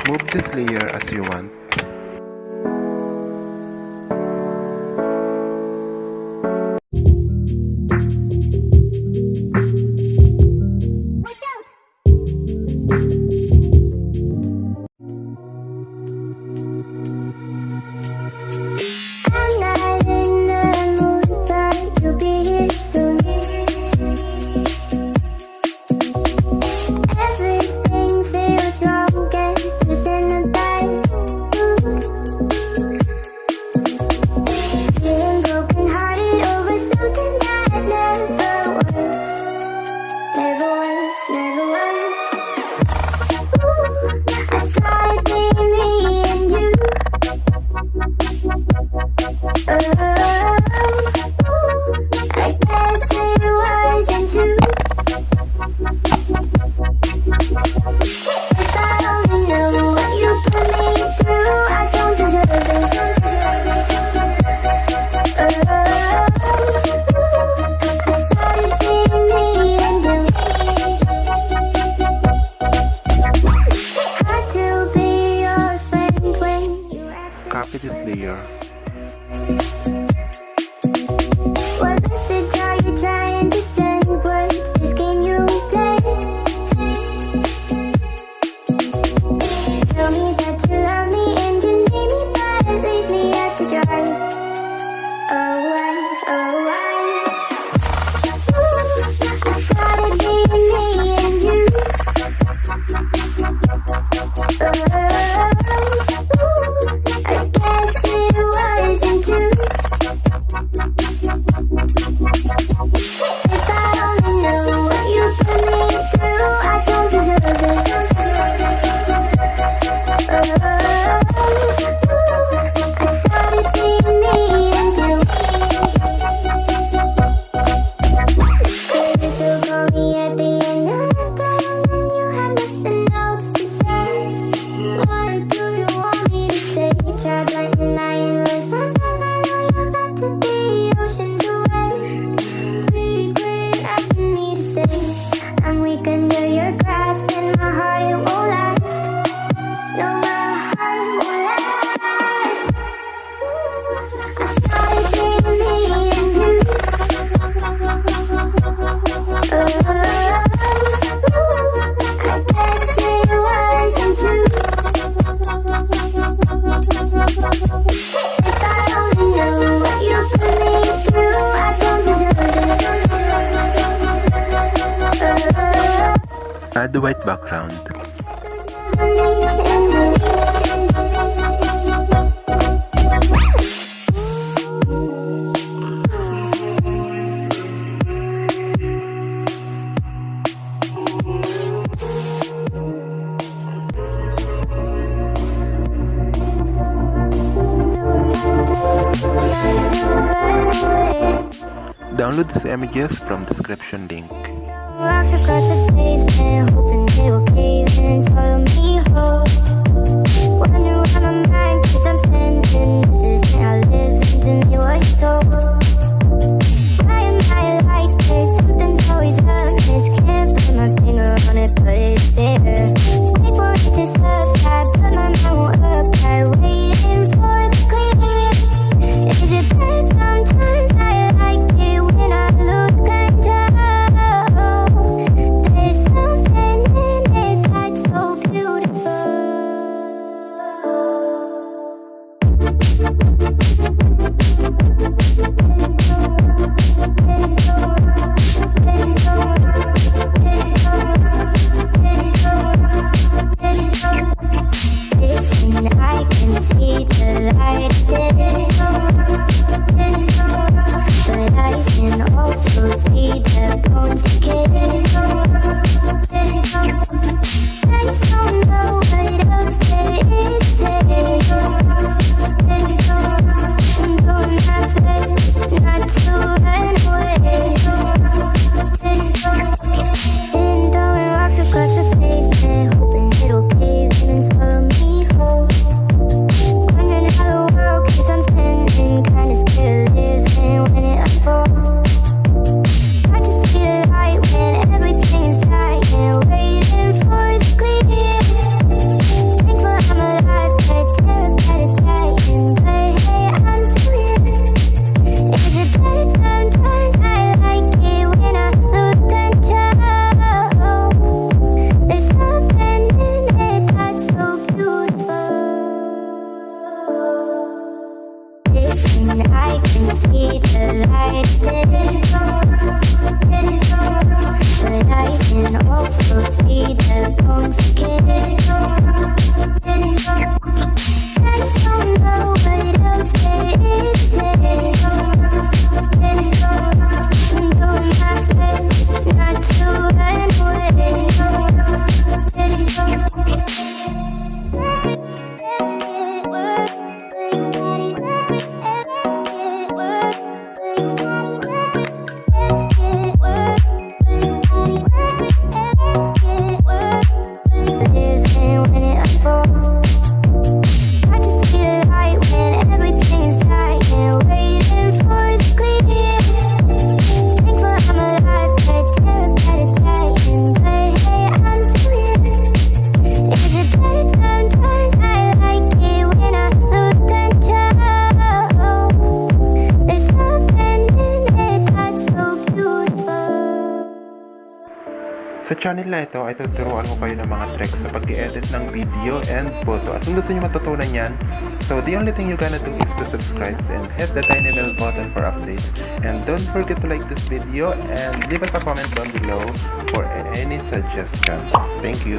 Move this layer as you want. Copy this layer. What message are you trying to send? What's this game you play? Tell me that you love me and you need me, but leave me at the dry. Oh why, oh why? Ooh, I thought it'd be me and you. Add the white background. Download these images from description link. Rocks across the pavement, hoping they will cave in, swallow me whole. Wonder why my mind keeps on spinning. This isn't how living to me was told. Why am I like this? Something's always amiss. Can't put my finger on it, but it's there. Wait for it to subside, but my mind won't apply. Waiting for the clear. Is it bad sometimes? I like it when I lose control. There's something in it. channel na ito ay tuturuan ko kayo ng mga tricks sa pag-edit ng video and photo. At kung gusto nyo matutunan yan, so the only thing you gonna do is to subscribe and hit the tiny bell button for updates. And don't forget to like this video and leave us a comment down below for any suggestions. Thank you.